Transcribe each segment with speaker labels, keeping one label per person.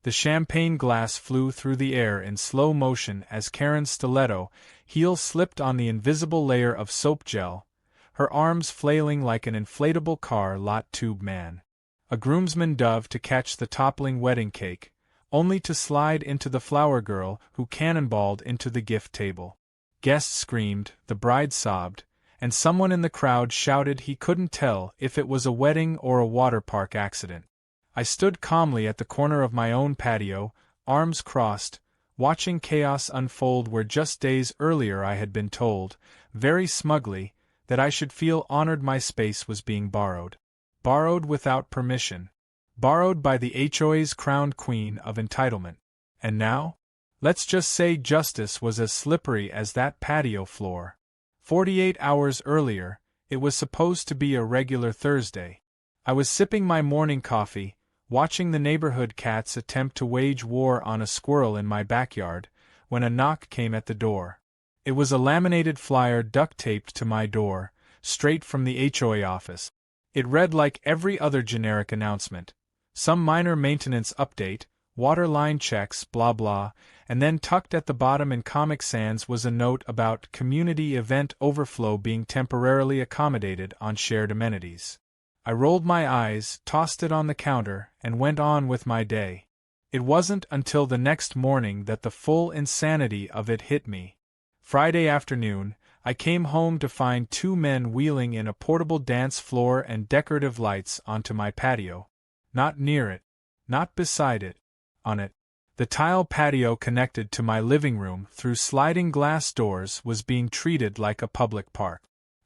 Speaker 1: The champagne glass flew through the air in slow motion as Karen's stiletto heel slipped on the invisible layer of soap gel, her arms flailing like an inflatable car lot tube man. A groomsman dove to catch the toppling wedding cake, only to slide into the flower girl who cannonballed into the gift table. Guests screamed, the bride sobbed, and someone in the crowd shouted he couldn't tell if it was a wedding or a water park accident. I stood calmly at the corner of my own patio, arms crossed, watching chaos unfold where just days earlier I had been told, very smugly, that I should feel honored my space was being borrowed. Borrowed without permission. Borrowed by the HOA's crowned queen of entitlement. And now? Let's just say justice was as slippery as that patio floor. 48 hours earlier, it was supposed to be a regular Thursday. I was sipping my morning coffee, watching the neighborhood cats attempt to wage war on a squirrel in my backyard, when a knock came at the door. It was a laminated flyer duct-taped to my door, straight from the HOA office. It read like every other generic announcement. Some minor maintenance update, water line checks, blah blah, and then tucked at the bottom in Comic Sans was a note about community event overflow being temporarily accommodated on shared amenities. I rolled my eyes, tossed it on the counter, and went on with my day. It wasn't until the next morning that the full insanity of it hit me. Friday afternoon, I came home to find two men wheeling in a portable dance floor and decorative lights onto my patio. Not near it. Not beside it. On it. The tile patio connected to my living room through sliding glass doors was being treated like a public park.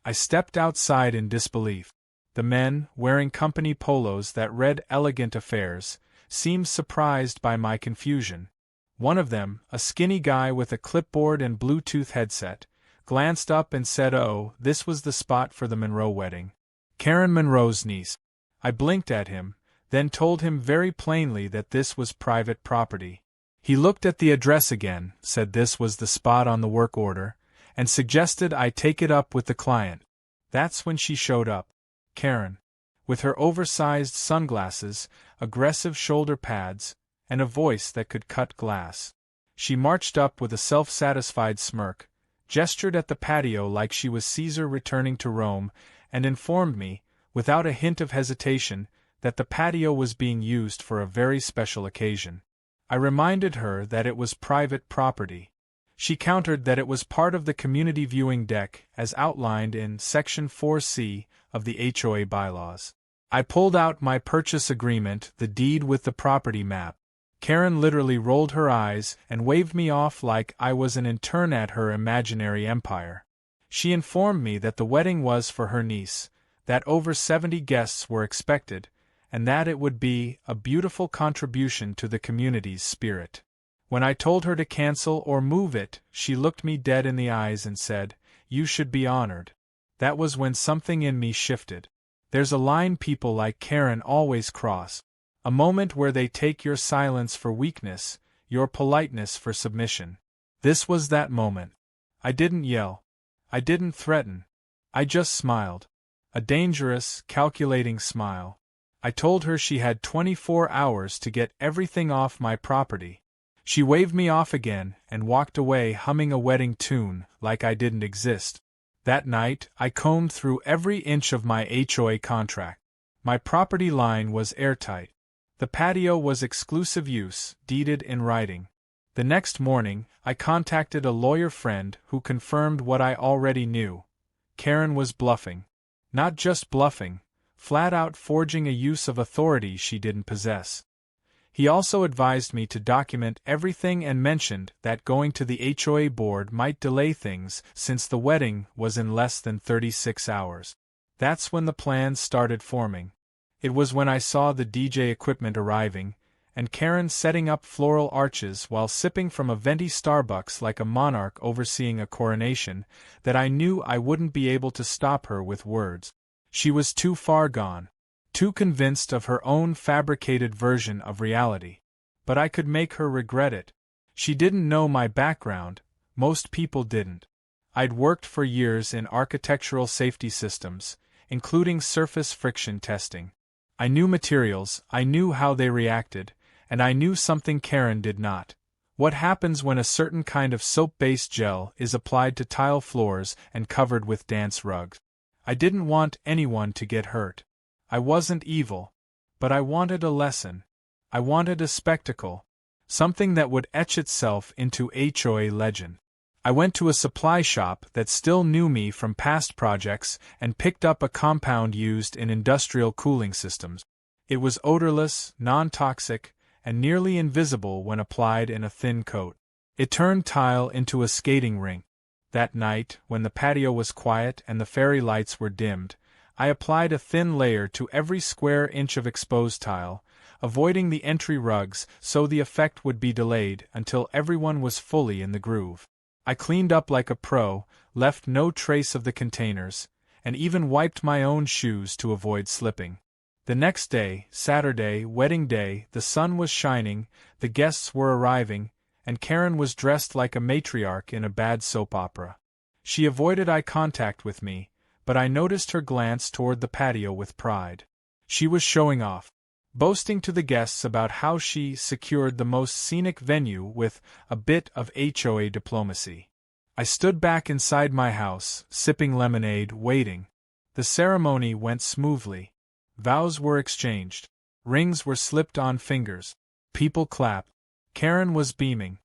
Speaker 1: I stepped outside in disbelief. The men, wearing company polos that read Elegant Affairs, seemed surprised by my confusion. One of them, a skinny guy with a clipboard and Bluetooth headset, glanced up and said, "Oh, this was the spot for the Monroe wedding. Karen Monroe's niece." I blinked at him, then told him very plainly that this was private property. He looked at the address again, said this was the spot on the work order, and suggested I take it up with the client. That's when she showed up. Karen. With her oversized sunglasses, aggressive shoulder pads, and a voice that could cut glass. She marched up with a self-satisfied smirk, gestured at the patio like she was Caesar returning to Rome, and informed me, without a hint of hesitation, that the patio was being used for a very special occasion. I reminded her that it was private property. She countered that it was part of the community viewing deck as outlined in Section 4C of the HOA bylaws. I pulled out my purchase agreement, the deed with the property map. Karen literally rolled her eyes and waved me off like I was an intern at her imaginary empire. She informed me that the wedding was for her niece, that over 70 guests were expected, and that it would be a beautiful contribution to the community's spirit. When I told her to cancel or move it, she looked me dead in the eyes and said, "You should be honored." That was when something in me shifted. There's a line people like Karen always cross. A moment where they take your silence for weakness, your politeness for submission. This was that moment. I didn't yell. I didn't threaten. I just smiled. A dangerous, calculating smile. I told her she had 24 hours to get everything off my property. She waved me off again and walked away humming a wedding tune like I didn't exist. That night, I combed through every inch of my HOA contract. My property line was airtight. The patio was exclusive use, deeded in writing. The next morning, I contacted a lawyer friend who confirmed what I already knew. Karen was bluffing. Not just bluffing, flat out forging a use of authority she didn't possess. He also advised me to document everything and mentioned that going to the HOA board might delay things since the wedding was in less than 36 hours. That's when the plans started forming. It was when I saw the DJ equipment arriving, and Karen setting up floral arches while sipping from a venti Starbucks like a monarch overseeing a coronation, that I knew I wouldn't be able to stop her with words. She was too far gone. Too convinced of her own fabricated version of reality. But I could make her regret it. She didn't know my background, most people didn't. I'd worked for years in architectural safety systems, including surface friction testing. I knew materials, I knew how they reacted, And I knew something Karen did not. What happens when a certain kind of soap-based gel is applied to tile floors and covered with dance rugs? I didn't want anyone to get hurt. I wasn't evil. But I wanted a lesson. I wanted a spectacle. Something that would etch itself into HOA legend. I went to a supply shop that still knew me from past projects and picked up a compound used in industrial cooling systems. It was odorless, non-toxic, and nearly invisible when applied in a thin coat. It turned tile into a skating rink. That night, when the patio was quiet and the fairy lights were dimmed, I applied a thin layer to every square inch of exposed tile, avoiding the entry rugs so the effect would be delayed until everyone was fully in the groove. I cleaned up like a pro, left no trace of the containers, and even wiped my own shoes to avoid slipping. The next day, Saturday, wedding day, the sun was shining, the guests were arriving, and Karen was dressed like a matriarch in a bad soap opera. She avoided eye contact with me, but I noticed her glance toward the patio with pride. She was showing off, boasting to the guests about how she secured the most scenic venue with a bit of HOA diplomacy. I stood back inside my house, sipping lemonade, waiting. The ceremony went smoothly. Vows were exchanged. Rings were slipped on fingers. People clapped. Karen was beaming.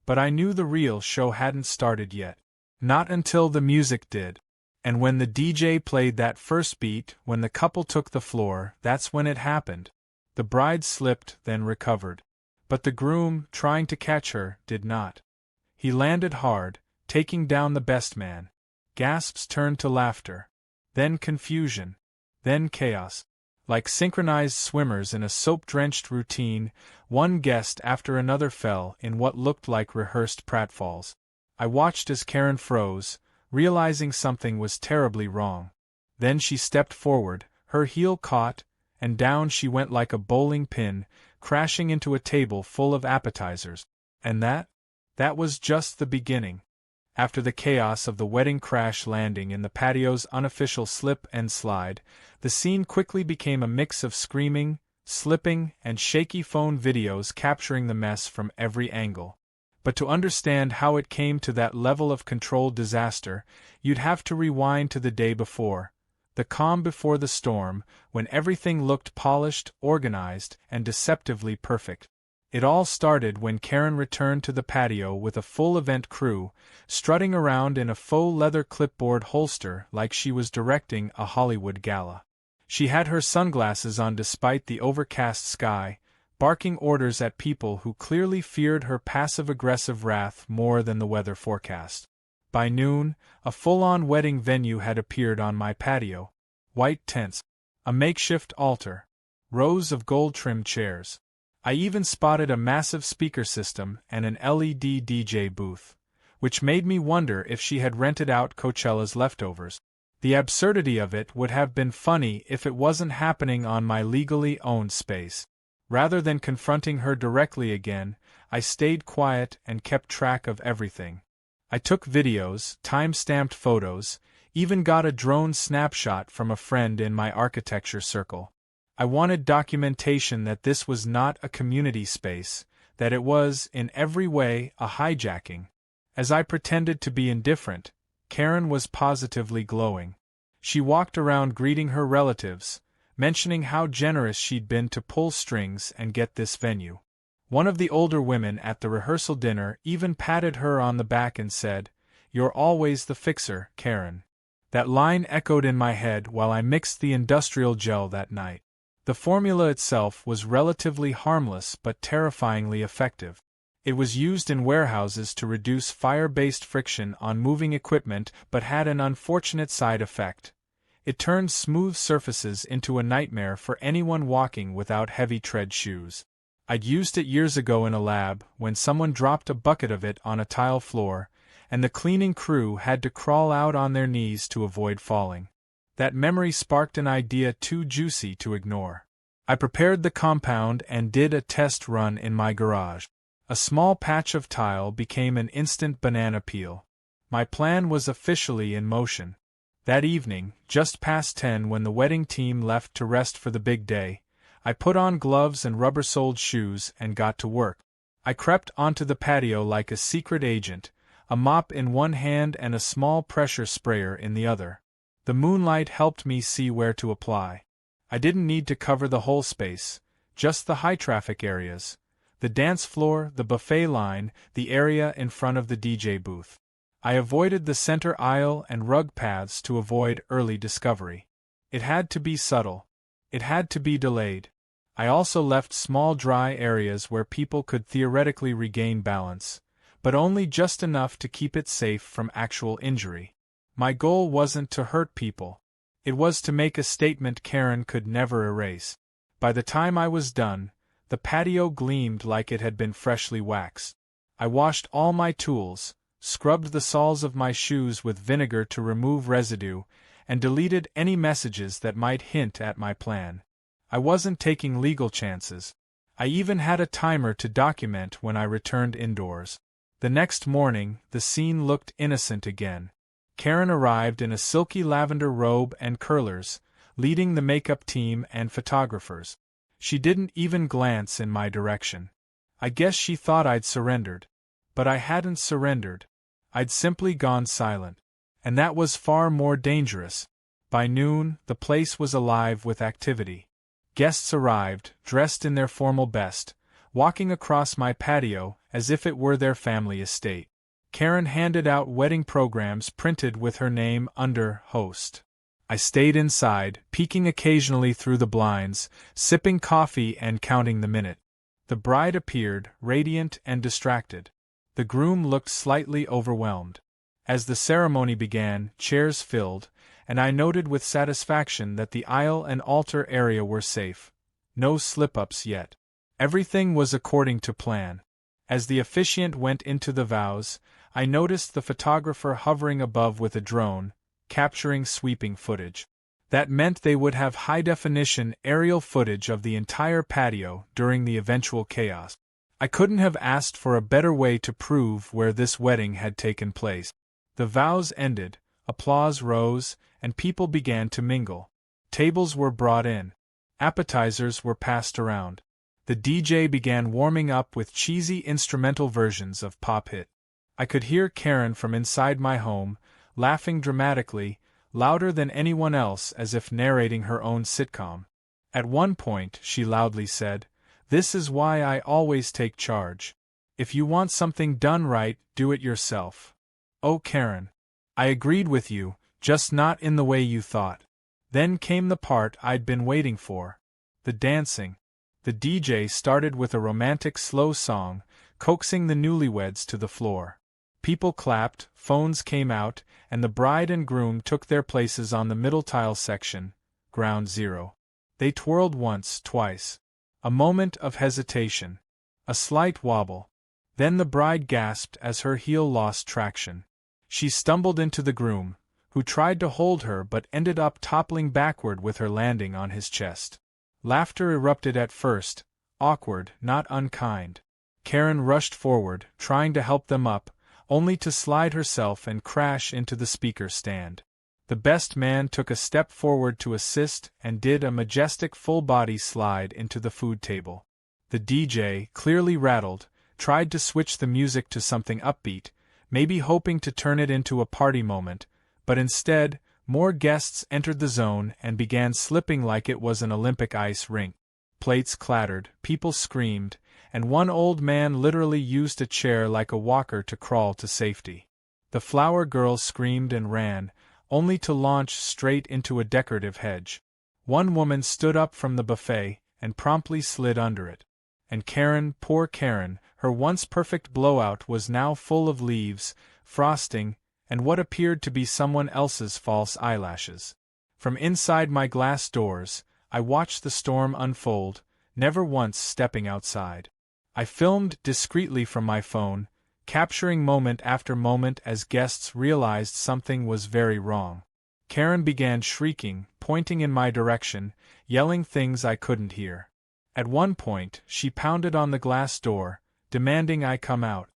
Speaker 1: But I knew the real show hadn't started yet. Not until the music did. And when the DJ played that first beat, when the couple took the floor, that's when it happened. The bride slipped, then recovered. But the groom, trying to catch her, did not. He landed hard, taking down the best man. Gasps turned to laughter. Then confusion. Then chaos. Like synchronized swimmers in a soap-drenched routine, one guest after another fell in what looked like rehearsed pratfalls. I watched as Karen froze, realizing something was terribly wrong. Then she stepped forward, her heel caught, and down she went like a bowling pin, crashing into a table full of appetizers. And that was just the beginning. After the chaos of the wedding crash landing in the patio's unofficial slip and slide, the scene quickly became a mix of screaming, slipping, and shaky phone videos capturing the mess from every angle. But to understand how it came to that level of controlled disaster, you'd have to rewind to the day before, the calm before the storm, when everything looked polished, organized, and deceptively perfect. It all started when Karen returned to the patio with a full event crew, strutting around in a faux leather clipboard holster like she was directing a Hollywood gala. She had her sunglasses on despite the overcast sky, barking orders at people who clearly feared her passive-aggressive wrath more than the weather forecast. By noon, a full-on wedding venue had appeared on my patio. White tents, a makeshift altar, rows of gold-trimmed chairs. I even spotted a massive speaker system and an LED DJ booth, which made me wonder if she had rented out Coachella's leftovers. The absurdity of it would have been funny if it wasn't happening on my legally owned space. Rather than confronting her directly again, I stayed quiet and kept track of everything. I took videos, time-stamped photos, even got a drone snapshot from a friend in my architecture circle. I wanted documentation that this was not a community space, that it was, in every way, a hijacking. As I pretended to be indifferent, Karen was positively glowing. She walked around greeting her relatives, mentioning how generous she'd been to pull strings and get this venue. One of the older women at the rehearsal dinner even patted her on the back and said, "You're always the fixer, Karen." That line echoed in my head while I mixed the industrial gel that night. The formula itself was relatively harmless but terrifyingly effective. It was used in warehouses to reduce fire-based friction on moving equipment but had an unfortunate side effect. It turned smooth surfaces into a nightmare for anyone walking without heavy tread shoes. I'd used it years ago in a lab when someone dropped a bucket of it on a tile floor, and the cleaning crew had to crawl out on their knees to avoid falling. That memory sparked an idea too juicy to ignore. I prepared the compound and did a test run in my garage. A small patch of tile became an instant banana peel. My plan was officially in motion. That evening, just past 10 when the wedding team left to rest for the big day, I put on gloves and rubber-soled shoes and got to work. I crept onto the patio like a secret agent, a mop in one hand and a small pressure sprayer in the other. The moonlight helped me see where to apply. I didn't need to cover the whole space, just the high-traffic areas. The dance floor, the buffet line, the area in front of the DJ booth. I avoided the center aisle and rug paths to avoid early discovery. It had to be subtle. It had to be delayed. I also left small dry areas where people could theoretically regain balance, but only just enough to keep it safe from actual injury. My goal wasn't to hurt people. It was to make a statement Karen could never erase. By the time I was done, the patio gleamed like it had been freshly waxed. I washed all my tools, scrubbed the soles of my shoes with vinegar to remove residue, and deleted any messages that might hint at my plan. I wasn't taking legal chances. I even had a timer to document when I returned indoors. The next morning, the scene looked innocent again. Karen arrived in a silky lavender robe and curlers, leading the makeup team and photographers. She didn't even glance in my direction. I guess she thought I'd surrendered. But I hadn't surrendered. I'd simply gone silent. And that was far more dangerous. By noon, the place was alive with activity. Guests arrived, dressed in their formal best, walking across my patio as if it were their family estate. Karen handed out wedding programs printed with her name under host. I stayed inside, peeking occasionally through the blinds, sipping coffee and counting the minute. The bride appeared, radiant and distracted. The groom looked slightly overwhelmed. As the ceremony began, chairs filled, and I noted with satisfaction that the aisle and altar area were safe. No slip-ups yet. Everything was according to plan. As the officiant went into the vows, I noticed the photographer hovering above with a drone, capturing sweeping footage. That meant they would have high-definition aerial footage of the entire patio during the eventual chaos. I couldn't have asked for a better way to prove where this wedding had taken place. The vows ended, applause rose, and people began to mingle. Tables were brought in. Appetizers were passed around. The DJ began warming up with cheesy instrumental versions of pop hit. I could hear Karen from inside my home, laughing dramatically, louder than anyone else as if narrating her own sitcom. At one point, she loudly said, "This is why I always take charge. If you want something done right, do it yourself." Oh, Karen. I agreed with you, just not in the way you thought. Then came the part I'd been waiting for. The dancing. The DJ started with a romantic slow song, coaxing the newlyweds to the floor. People clapped, phones came out, and the bride and groom took their places on the middle tile section, ground zero. They twirled once, twice. A moment of hesitation. A slight wobble. Then the bride gasped as her heel lost traction. She stumbled into the groom, who tried to hold her but ended up toppling backward with her landing on his chest. Laughter erupted at first, awkward, not unkind. Karen rushed forward, trying to help them up, only to slide herself and crash into the speaker stand. The best man took a step forward to assist and did a majestic full-body slide into the food table. The DJ, clearly rattled, tried to switch the music to something upbeat, maybe hoping to turn it into a party moment, but instead, more guests entered the zone and began slipping like it was an Olympic ice rink. Plates clattered, people screamed, and one old man literally used a chair like a walker to crawl to safety. The flower girl screamed and ran, only to launch straight into a decorative hedge. One woman stood up from the buffet and promptly slid under it. And Karen, poor Karen, her once perfect blowout was now full of leaves, frosting, and what appeared to be someone else's false eyelashes. From inside my glass doors, I watched the storm unfold, never once stepping outside. I filmed discreetly from my phone, capturing moment after moment as guests realized something was very wrong. Karen began shrieking, pointing in my direction, yelling things I couldn't hear. At one point, she pounded on the glass door, demanding I come out.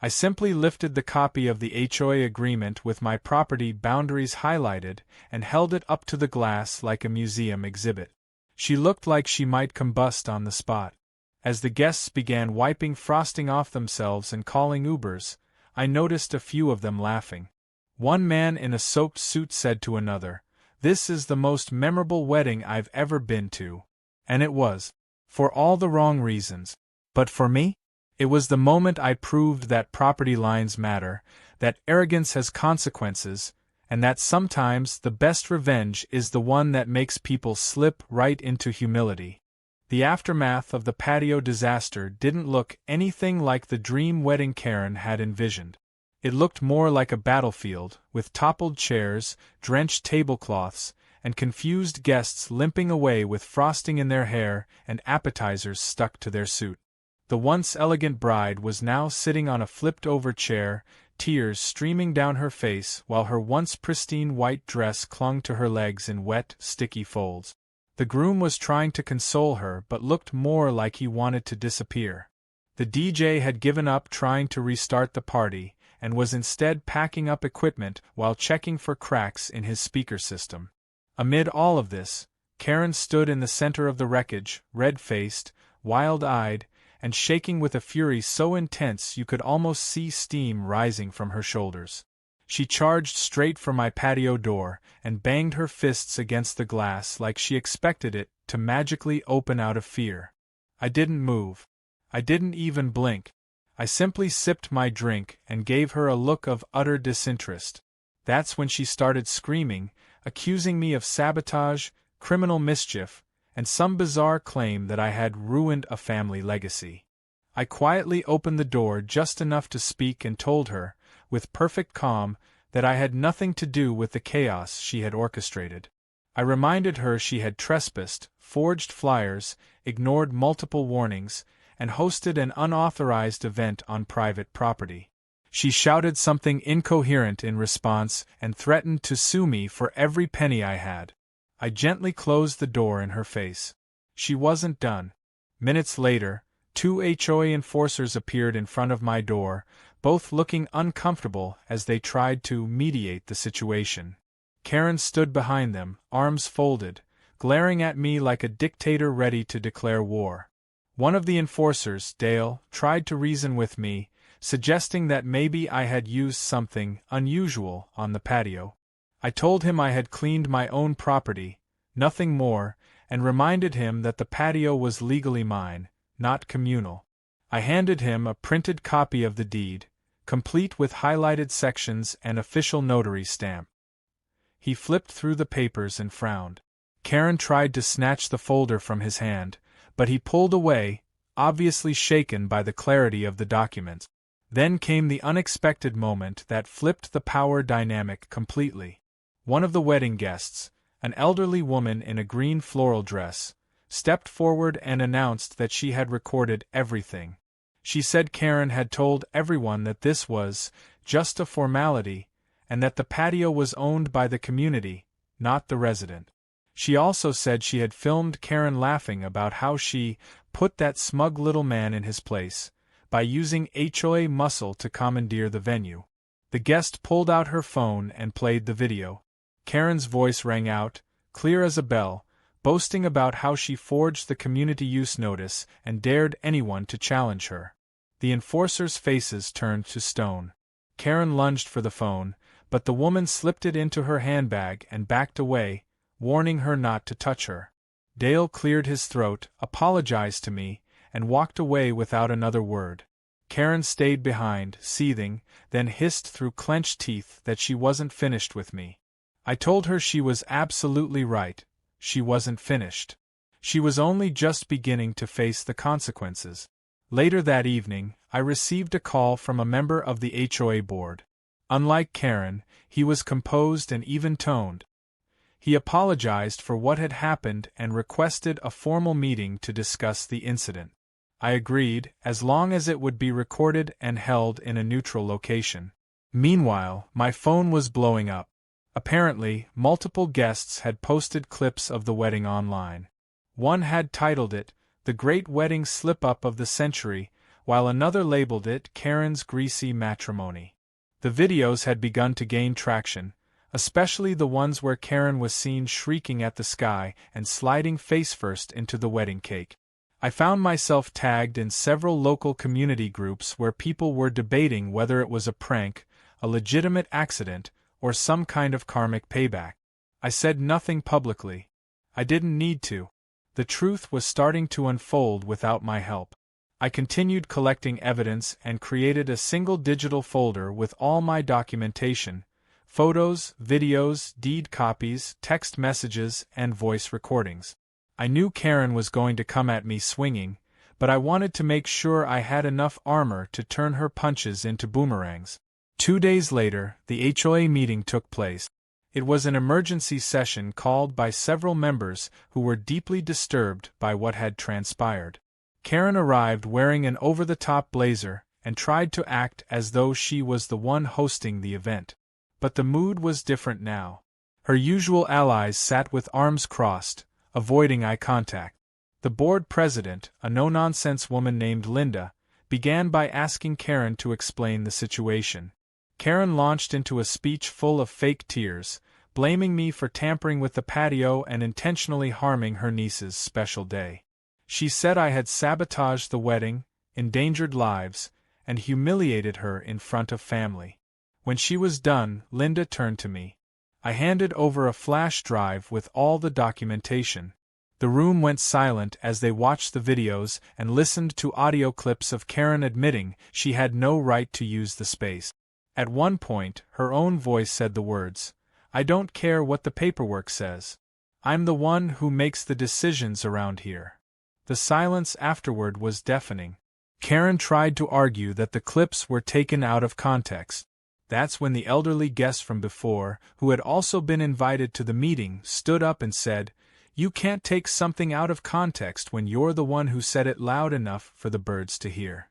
Speaker 1: I simply lifted the copy of the HOA agreement with my property boundaries highlighted and held it up to the glass like a museum exhibit. She looked like she might combust on the spot. As the guests began wiping frosting off themselves and calling Ubers, I noticed a few of them laughing. One man in a soaked suit said to another, "This is the most memorable wedding I've ever been to." And it was. For all the wrong reasons. But for me? It was the moment I proved that property lines matter, that arrogance has consequences, and that sometimes the best revenge is the one that makes people slip right into humility. The aftermath of the Patio disaster didn't look anything like the dream wedding Karen had envisioned. It looked more like a battlefield, with toppled chairs, drenched tablecloths, and confused guests limping away with frosting in their hair and appetizers stuck to their suit. The once elegant bride was now sitting on a flipped-over chair, tears streaming down her face while her once pristine white dress clung to her legs in wet, sticky folds. The groom was trying to console her but looked more like he wanted to disappear. The DJ had given up trying to restart the party, and was instead packing up equipment while checking for cracks in his speaker system. Amid all of this, Karen stood in the center of the wreckage, red-faced, wild-eyed, and shaking with a fury so intense you could almost see steam rising from her shoulders. She charged straight for my patio door and banged her fists against the glass like she expected it to magically open out of fear. I didn't move. I didn't even blink. I simply sipped my drink and gave her a look of utter disinterest. That's when she started screaming, accusing me of sabotage, criminal mischief, and some bizarre claim that I had ruined a family legacy. I quietly opened the door just enough to speak and told her, with perfect calm, that I had nothing to do with the chaos she had orchestrated. I reminded her she had trespassed, forged flyers, ignored multiple warnings, and hosted an unauthorized event on private property. She shouted something incoherent in response and threatened to sue me for every penny I had. I gently closed the door in her face. She wasn't done. Minutes later, 2 HOA enforcers appeared in front of my door, both looking uncomfortable as they tried to mediate the situation. Karen stood behind them, arms folded, glaring at me like a dictator ready to declare war. One of the enforcers, Dale, tried to reason with me, suggesting that maybe I had used something unusual on the patio. I told him I had cleaned my own property, nothing more, and reminded him that the patio was legally mine, not communal. I handed him a printed copy of the deed, complete with highlighted sections and official notary stamp. He flipped through the papers and frowned. Karen tried to snatch the folder from his hand, but he pulled away, obviously shaken by the clarity of the document. Then came the unexpected moment that flipped the power dynamic completely. One of the wedding guests, an elderly woman in a green floral dress, stepped forward and announced that she had recorded everything. She said Karen had told everyone that this was just a formality, and that the patio was owned by the community, not the resident. She also said she had filmed Karen laughing about how she put that smug little man in his place, by using HOA muscle to commandeer the venue. The guest pulled out her phone and played the video. Karen's voice rang out, clear as a bell, boasting about how she forged the community use notice and dared anyone to challenge her. The enforcers' faces turned to stone. Karen lunged for the phone, but the woman slipped it into her handbag and backed away, warning her not to touch her. Dale cleared his throat, apologized to me, and walked away without another word. Karen stayed behind, seething, then hissed through clenched teeth that she wasn't finished with me. I told her she was absolutely right. She wasn't finished. She was only just beginning to face the consequences. Later that evening, I received a call from a member of the HOA board. Unlike Karen, he was composed and even-toned. He apologized for what had happened and requested a formal meeting to discuss the incident. I agreed, as long as it would be recorded and held in a neutral location. Meanwhile, my phone was blowing up. Apparently, multiple guests had posted clips of the wedding online. One had titled it, "The Great Wedding Slip-Up of the Century," while another labeled it Karen's Greasy Matrimony. The videos had begun to gain traction, especially the ones where Karen was seen shrieking at the sky and sliding face-first into the wedding cake. I found myself tagged in several local community groups where people were debating whether it was a prank, a legitimate accident, or some kind of karmic payback. I said nothing publicly. I didn't need to. The truth was starting to unfold without my help. I continued collecting evidence and created a single digital folder with all my documentation: photos, videos, deed copies, text messages, and voice recordings. I knew Karen was going to come at me swinging, but I wanted to make sure I had enough armor to turn her punches into boomerangs. 2 days later, the HOA meeting took place. It was an emergency session called by several members who were deeply disturbed by what had transpired. Karen arrived wearing an over-the-top blazer and tried to act as though she was the one hosting the event. But the mood was different now. Her usual allies sat with arms crossed, avoiding eye contact. The board president, a no-nonsense woman named Linda, began by asking Karen to explain the situation. Karen launched into a speech full of fake tears, blaming me for tampering with the patio and intentionally harming her niece's special day. She said I had sabotaged the wedding, endangered lives, and humiliated her in front of family. When she was done, Linda turned to me. I handed over a flash drive with all the documentation. The room went silent as they watched the videos and listened to audio clips of Karen admitting she had no right to use the space. At one point, her own voice said the words, "I don't care what the paperwork says. I'm the one who makes the decisions around here." The silence afterward was deafening. Karen tried to argue that the clips were taken out of context. That's when the elderly guest from before, who had also been invited to the meeting, stood up and said, "You can't take something out of context when you're the one who said it loud enough for the birds to hear."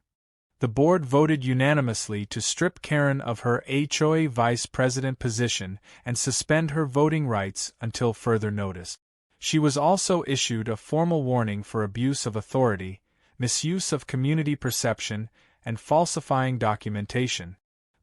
Speaker 1: The board voted unanimously to strip Karen of her HOA vice president position and suspend her voting rights until further notice. She was also issued a formal warning for abuse of authority, misuse of community perception, and falsifying documentation.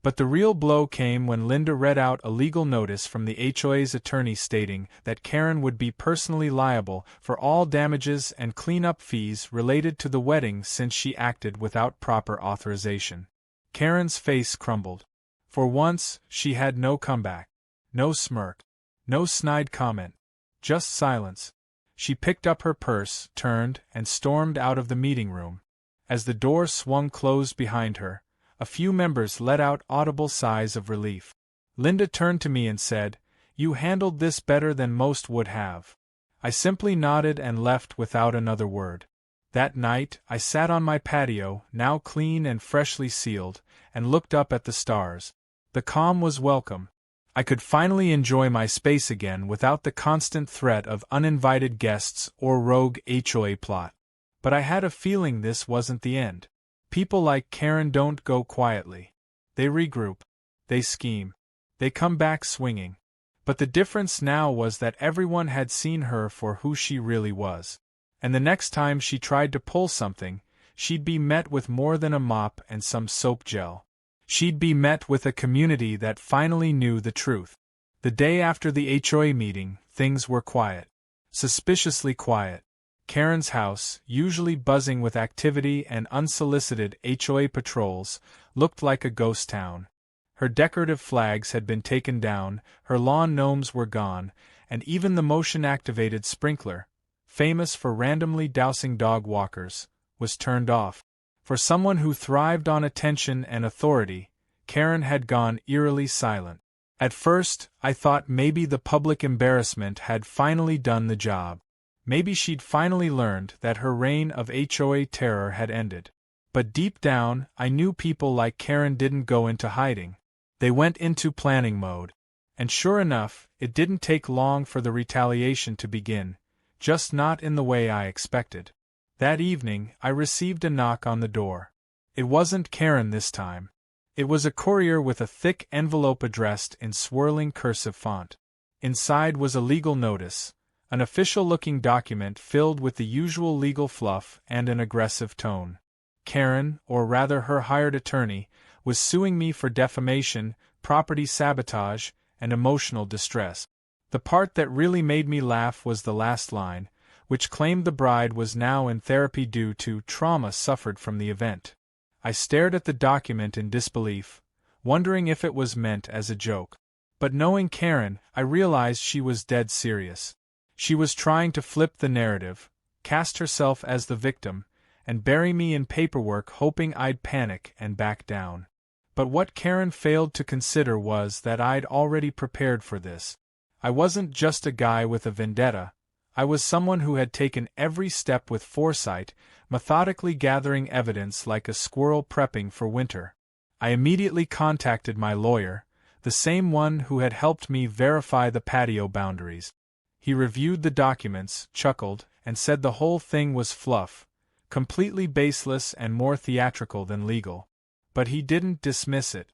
Speaker 1: But the real blow came when Linda read out a legal notice from the HOA's attorney stating that Karen would be personally liable for all damages and cleanup fees related to the wedding since she acted without proper authorization. Karen's face crumbled. For once, she had no comeback. No smirk. No snide comment. Just silence. She picked up her purse, turned, and stormed out of the meeting room. As the door swung closed behind her, a few members let out audible sighs of relief. Linda turned to me and said, "You handled this better than most would have." I simply nodded and left without another word. That night, I sat on my patio, now clean and freshly sealed, and looked up at the stars. The calm was welcome. I could finally enjoy my space again without the constant threat of uninvited guests or rogue HOA plot. But I had a feeling this wasn't the end. People like Karen don't go quietly. They regroup. They scheme. They come back swinging. But the difference now was that everyone had seen her for who she really was. And the next time she tried to pull something, she'd be met with more than a mop and some soap gel. She'd be met with a community that finally knew the truth. The day after the HOA meeting, things were quiet. Suspiciously quiet. Karen's house, usually buzzing with activity and unsolicited HOA patrols, looked like a ghost town. Her decorative flags had been taken down, her lawn gnomes were gone, and even the motion-activated sprinkler, famous for randomly dousing dog walkers, was turned off. For someone who thrived on attention and authority, Karen had gone eerily silent. At first, I thought maybe the public embarrassment had finally done the job. Maybe she'd finally learned that her reign of HOA terror had ended. But deep down, I knew people like Karen didn't go into hiding. They went into planning mode. And sure enough, it didn't take long for the retaliation to begin, just not in the way I expected. That evening, I received a knock on the door. It wasn't Karen this time. It was a courier with a thick envelope addressed in swirling cursive font. Inside was a legal notice, an official-looking document filled with the usual legal fluff and an aggressive tone. Karen, or rather her hired attorney, was suing me for defamation, property sabotage, and emotional distress. The part that really made me laugh was the last line, which claimed the bride was now in therapy due to trauma suffered from the event. I stared at the document in disbelief, wondering if it was meant as a joke. But knowing Karen, I realized she was dead serious. She was trying to flip the narrative, cast herself as the victim, and bury me in paperwork hoping I'd panic and back down. But what Karen failed to consider was that I'd already prepared for this. I wasn't just a guy with a vendetta. I was someone who had taken every step with foresight, methodically gathering evidence like a squirrel prepping for winter. I immediately contacted my lawyer, the same one who had helped me verify the patio boundaries. He reviewed the documents, chuckled, and said the whole thing was fluff, completely baseless and more theatrical than legal. But he didn't dismiss it.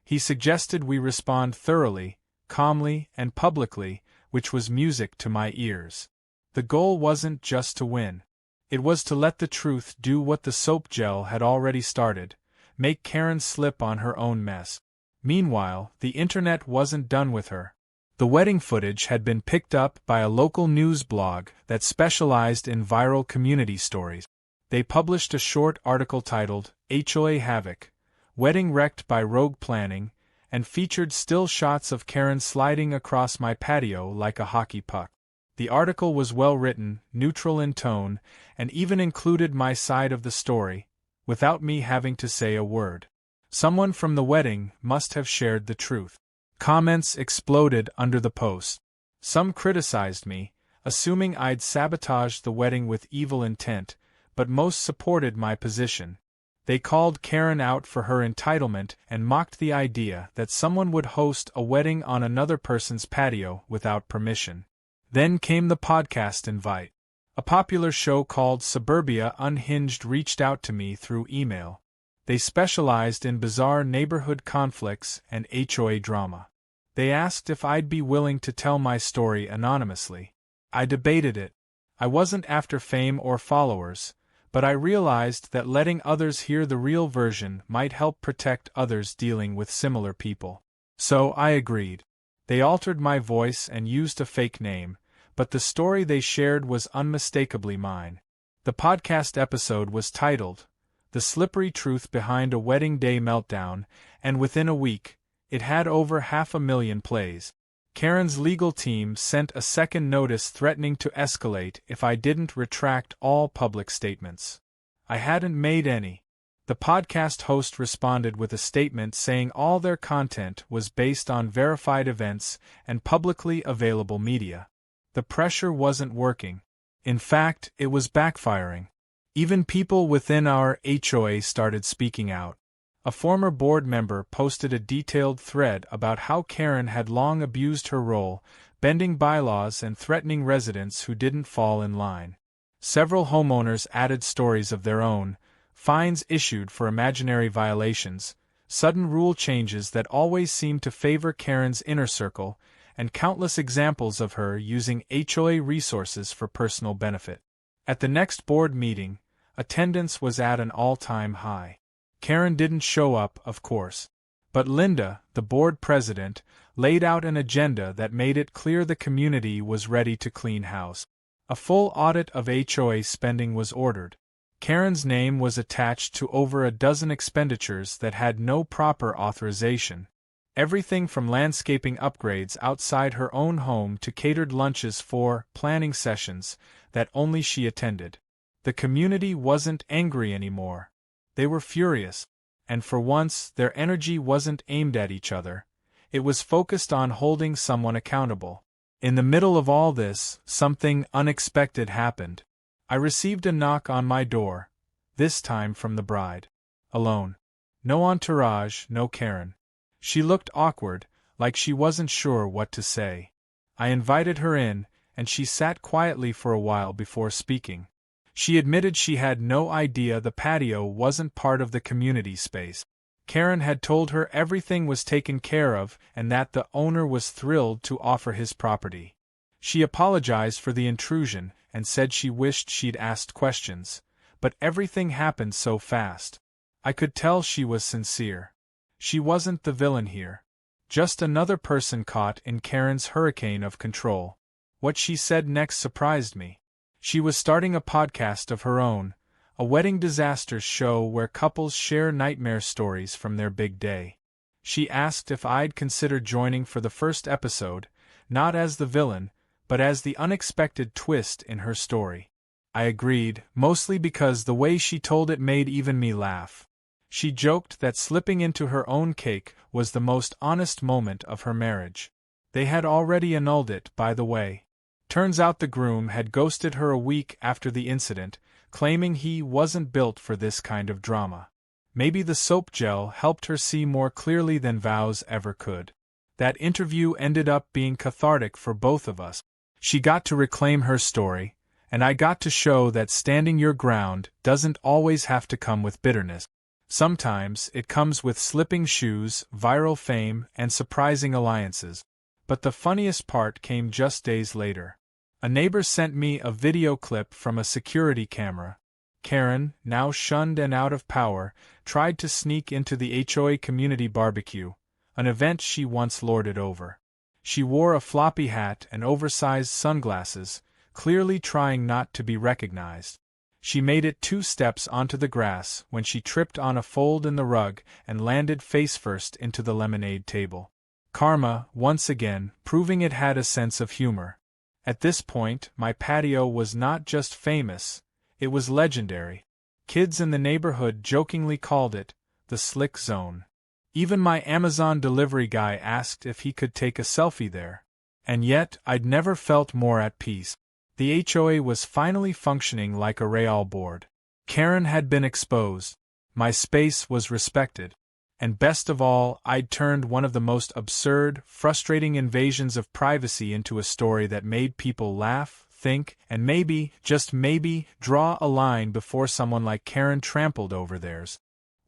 Speaker 1: He suggested we respond thoroughly, calmly, and publicly, which was music to my ears. The goal wasn't just to win. It was to let the truth do what the soap gel had already started, make Karen slip on her own mess. Meanwhile, the internet wasn't done with her. The wedding footage had been picked up by a local news blog that specialized in viral community stories. They published a short article titled, HOA Havoc, Wedding Wrecked by Rogue Planning, and featured still shots of Karen sliding across my patio like a hockey puck. The article was well written, neutral in tone, and even included my side of the story, without me having to say a word. Someone from the wedding must have shared the truth. Comments exploded under the post. Some criticized me, assuming I'd sabotaged the wedding with evil intent, but most supported my position. They called Karen out for her entitlement and mocked the idea that someone would host a wedding on another person's patio without permission. Then came the podcast invite. A popular show called Suburbia Unhinged reached out to me through email. They specialized in bizarre neighborhood conflicts and HOA drama. They asked if I'd be willing to tell my story anonymously. I debated it. I wasn't after fame or followers, but I realized that letting others hear the real version might help protect others dealing with similar people. So I agreed. They altered my voice and used a fake name, but the story they shared was unmistakably mine. The podcast episode was titled, The Slippery Truth Behind a Wedding Day Meltdown, and within a week, it had over 500,000 plays. Karen's legal team sent a second notice threatening to escalate if I didn't retract all public statements. I hadn't made any. The podcast host responded with a statement saying all their content was based on verified events and publicly available media. The pressure wasn't working. In fact, it was backfiring. Even people within our HOA started speaking out. A former board member posted a detailed thread about how Karen had long abused her role, bending bylaws and threatening residents who didn't fall in line. Several homeowners added stories of their own, fines issued for imaginary violations, sudden rule changes that always seemed to favor Karen's inner circle, and countless examples of her using HOA resources for personal benefit. At the next board meeting, attendance was at an all-time high. Karen didn't show up, of course. But Linda, the board president, laid out an agenda that made it clear the community was ready to clean house. A full audit of HOA spending was ordered. Karen's name was attached to over a dozen expenditures that had no proper authorization. Everything from landscaping upgrades outside her own home to catered lunches for planning sessions that only she attended. The community wasn't angry anymore. They were furious, and for once their energy wasn't aimed at each other. It was focused on holding someone accountable. In the middle of all this, something unexpected happened. I received a knock on my door, this time from the bride. Alone. No entourage, no Karen. She looked awkward, like she wasn't sure what to say. I invited her in, and she sat quietly for a while before speaking. She admitted she had no idea the patio wasn't part of the community space. Karen had told her everything was taken care of and that the owner was thrilled to offer his property. She apologized for the intrusion and said she wished she'd asked questions, but everything happened so fast. I could tell she was sincere. She wasn't the villain here. Just another person caught in Karen's hurricane of control. What she said next surprised me. She was starting a podcast of her own, a wedding disasters show where couples share nightmare stories from their big day. She asked if I'd consider joining for the first episode, not as the villain, but as the unexpected twist in her story. I agreed, mostly because the way she told it made even me laugh. She joked that slipping into her own cake was the most honest moment of her marriage. They had already annulled it, by the way. Turns out the groom had ghosted her a week after the incident, claiming he wasn't built for this kind of drama. Maybe the soap gel helped her see more clearly than vows ever could. That interview ended up being cathartic for both of us. She got to reclaim her story, and I got to show that standing your ground doesn't always have to come with bitterness. Sometimes it comes with slipping shoes, viral fame, and surprising alliances. But the funniest part came just days later. A neighbor sent me a video clip from a security camera. Karen, now shunned and out of power, tried to sneak into the HOA community barbecue, an event she once lorded over. She wore a floppy hat and oversized sunglasses, clearly trying not to be recognized. She made it 2 steps onto the grass when she tripped on a fold in the rug and landed face-first into the lemonade table. Karma, once again, proving it had a sense of humor. At this point, my patio was not just famous, it was legendary. Kids in the neighborhood jokingly called it the slick zone. Even my Amazon delivery guy asked if he could take a selfie there. And yet, I'd never felt more at peace. The HOA was finally functioning like a real board. Karen had been exposed. My space was respected. And best of all, I'd turned one of the most absurd, frustrating invasions of privacy into a story that made people laugh, think, and maybe, just maybe, draw a line before someone like Karen trampled over theirs.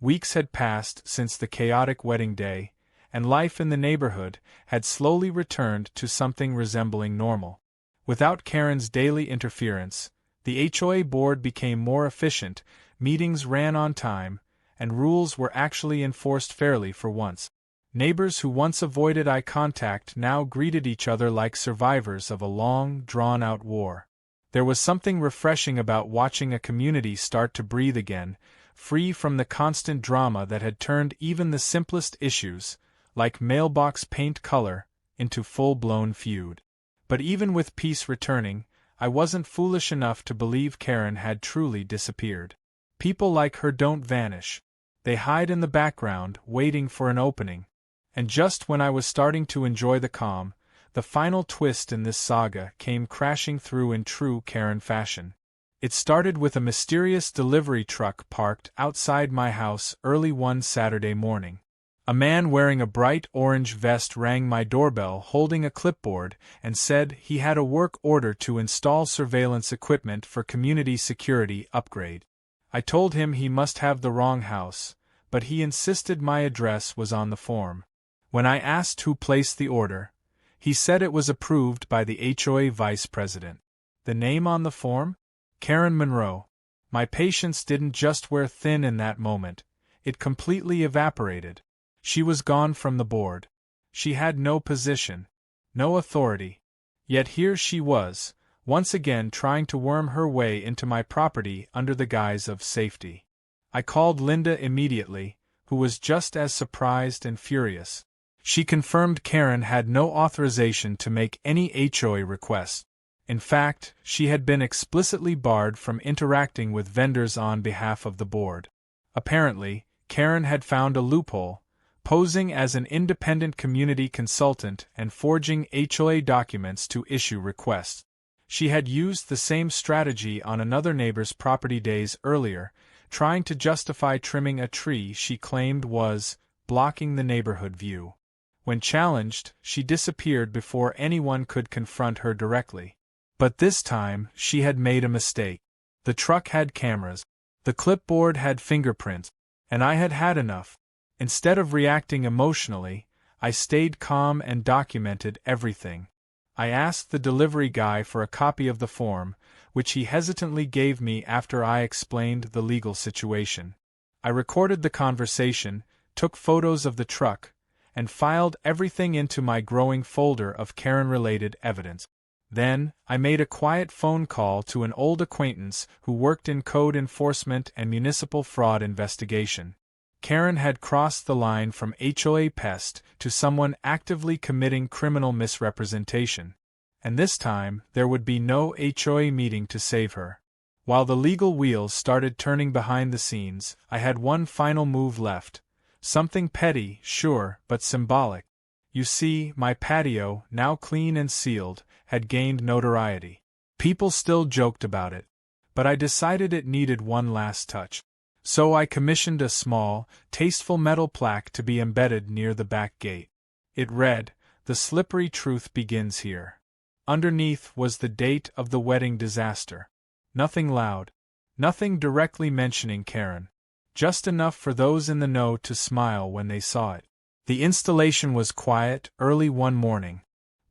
Speaker 1: Weeks had passed since the chaotic wedding day, and life in the neighborhood had slowly returned to something resembling normal. Without Karen's daily interference, the HOA board became more efficient, meetings ran on time, and rules were actually enforced fairly for once. Neighbors who once avoided eye contact now greeted each other like survivors of a long, drawn-out war. There was something refreshing about watching a community start to breathe again, free from the constant drama that had turned even the simplest issues, like mailbox paint color, into full-blown feud. But even with peace returning, I wasn't foolish enough to believe Karen had truly disappeared. People like her don't vanish. They hide in the background, waiting for an opening. And just when I was starting to enjoy the calm, the final twist in this saga came crashing through in true Karen fashion. It started with a mysterious delivery truck parked outside my house early one Saturday morning. A man wearing a bright orange vest rang my doorbell holding a clipboard and said he had a work order to install surveillance equipment for community security upgrade. I told him he must have the wrong house, but he insisted my address was on the form. When I asked who placed the order, he said it was approved by the HOA vice president. The name on the form? Karen Monroe. My patience didn't just wear thin in that moment, it completely evaporated. She was gone from the board. She had no position, no authority. Yet here she was, once again trying to worm her way into my property under the guise of safety. I called Linda immediately, who was just as surprised and furious. She confirmed Karen had no authorization to make any HOA requests. In fact, she had been explicitly barred from interacting with vendors on behalf of the board. Apparently, Karen had found a loophole, posing as an independent community consultant and forging HOA documents to issue requests. She had used the same strategy on another neighbor's property days earlier, trying to justify trimming a tree she claimed was blocking the neighborhood view. When challenged, she disappeared before anyone could confront her directly. But this time, she had made a mistake. The truck had cameras. The clipboard had fingerprints. And I had had enough. Instead of reacting emotionally, I stayed calm and documented everything. I asked the delivery guy for a copy of the form, which he hesitantly gave me after I explained the legal situation. I recorded the conversation, took photos of the truck, and filed everything into my growing folder of Karen-related evidence. Then, I made a quiet phone call to an old acquaintance who worked in code enforcement and municipal fraud investigation. Karen had crossed the line from HOA pest to someone actively committing criminal misrepresentation. And this time, there would be no HOA meeting to save her. While the legal wheels started turning behind the scenes, I had one final move left. Something petty, sure, but symbolic. You see, my patio, now clean and sealed, had gained notoriety. People still joked about it. But I decided it needed one last touch. So I commissioned a small, tasteful metal plaque to be embedded near the back gate. It read, "The slippery truth begins here." Underneath was the date of the wedding disaster. Nothing loud. Nothing directly mentioning Karen. Just enough for those in the know to smile when they saw it. The installation was quiet, early one morning.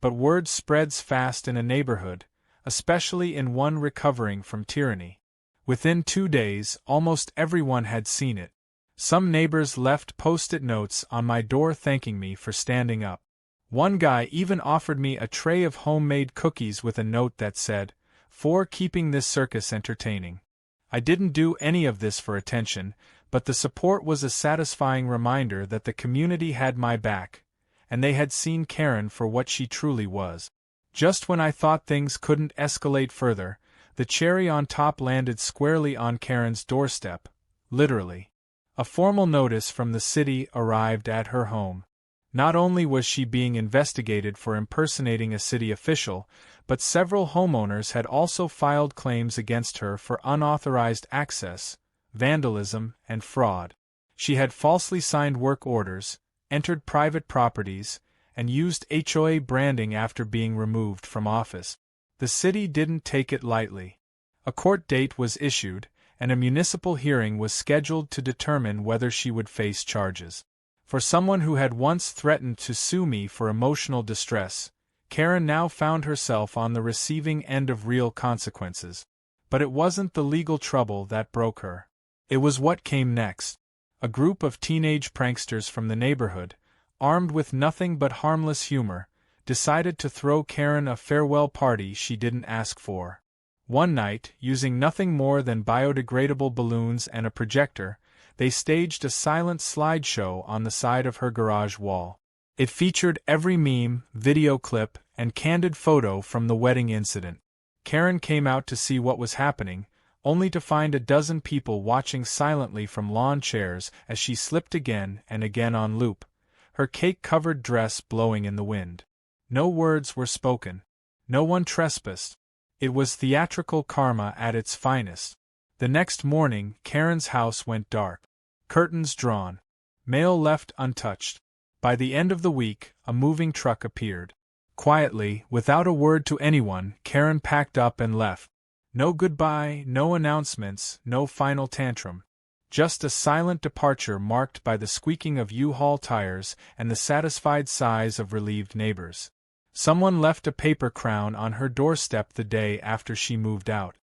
Speaker 1: But word spreads fast in a neighborhood, especially in one recovering from tyranny. Within 2 days, almost everyone had seen it. Some neighbors left post-it notes on my door thanking me for standing up. One guy even offered me a tray of homemade cookies with a note that said, "For keeping this circus entertaining." I didn't do any of this for attention, but the support was a satisfying reminder that the community had my back, and they had seen Karen for what she truly was. Just when I thought things couldn't escalate further, the cherry on top landed squarely on Karen's doorstep, literally. A formal notice from the city arrived at her home. Not only was she being investigated for impersonating a city official, but several homeowners had also filed claims against her for unauthorized access, vandalism, and fraud. She had falsely signed work orders, entered private properties, and used HOA branding after being removed from office. The city didn't take it lightly. A court date was issued, and a municipal hearing was scheduled to determine whether she would face charges. For someone who had once threatened to sue me for emotional distress, Karen now found herself on the receiving end of real consequences. But it wasn't the legal trouble that broke her. It was what came next. A group of teenage pranksters from the neighborhood, armed with nothing but harmless humor, decided to throw Karen a farewell party she didn't ask for. One night, using nothing more than biodegradable balloons and a projector, they staged a silent slideshow on the side of her garage wall. It featured every meme, video clip, and candid photo from the wedding incident. Karen came out to see what was happening, only to find a dozen people watching silently from lawn chairs as she slipped again and again on loop, her cake-covered dress blowing in the wind. No words were spoken. No one trespassed. It was theatrical karma at its finest. The next morning, Karen's house went dark. Curtains drawn. Mail left untouched. By the end of the week, a moving truck appeared. Quietly, without a word to anyone, Karen packed up and left. No goodbye, no announcements, no final tantrum. Just a silent departure marked by the squeaking of U-Haul tires and the satisfied sighs of relieved neighbors. Someone left a paper crown on her doorstep the day after she moved out.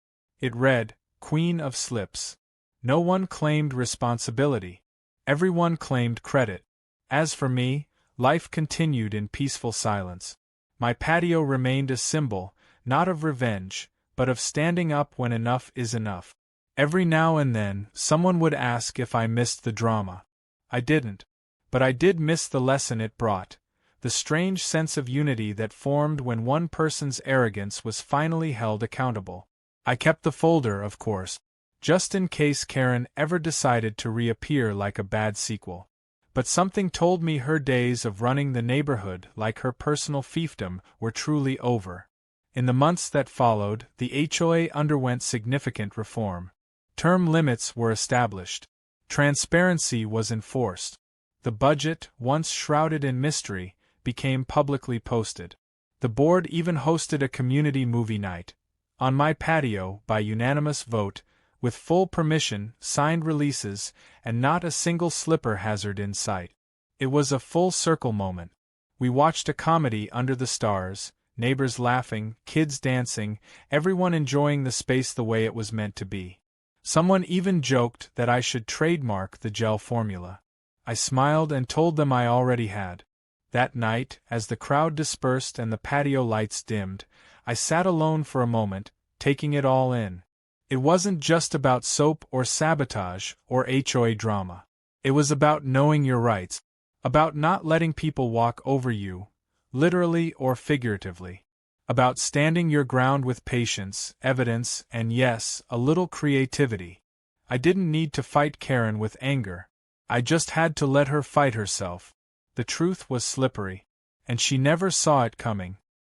Speaker 1: It read, "Queen of Slips." No one claimed responsibility. Everyone claimed credit. As for me, life continued in peaceful silence. My patio remained a symbol, not of revenge, but of standing up when enough is enough. Every now and then, someone would ask if I missed the drama. I didn't. But I did miss the lesson it brought, the strange sense of unity that formed when one person's arrogance was finally held accountable. I kept the folder, of course, just in case Karen ever decided to reappear like a bad sequel. But something told me her days of running the neighborhood like her personal fiefdom were truly over. In the months that followed, the HOA underwent significant reform. Term limits were established. Transparency was enforced. The budget, once shrouded in mystery, became publicly posted. The board even hosted a community movie night. On my patio, by unanimous vote, with full permission, signed releases, and not a single slipper hazard in sight. It was a full-circle moment. We watched a comedy under the stars, neighbors laughing, kids dancing, everyone enjoying the space the way it was meant to be. Someone even joked that I should trademark the gel formula. I smiled and told them I already had. That night, as the crowd dispersed and the patio lights dimmed, I sat alone for a moment, taking it all in. It wasn't just about soap or sabotage or HOA drama. It was about knowing your rights, about not letting people walk over you, literally or figuratively, about standing your ground with patience, evidence, and yes, a little creativity. I didn't need to fight Karen with anger. I just had to let her fight herself. The truth was slippery, and she never saw it coming.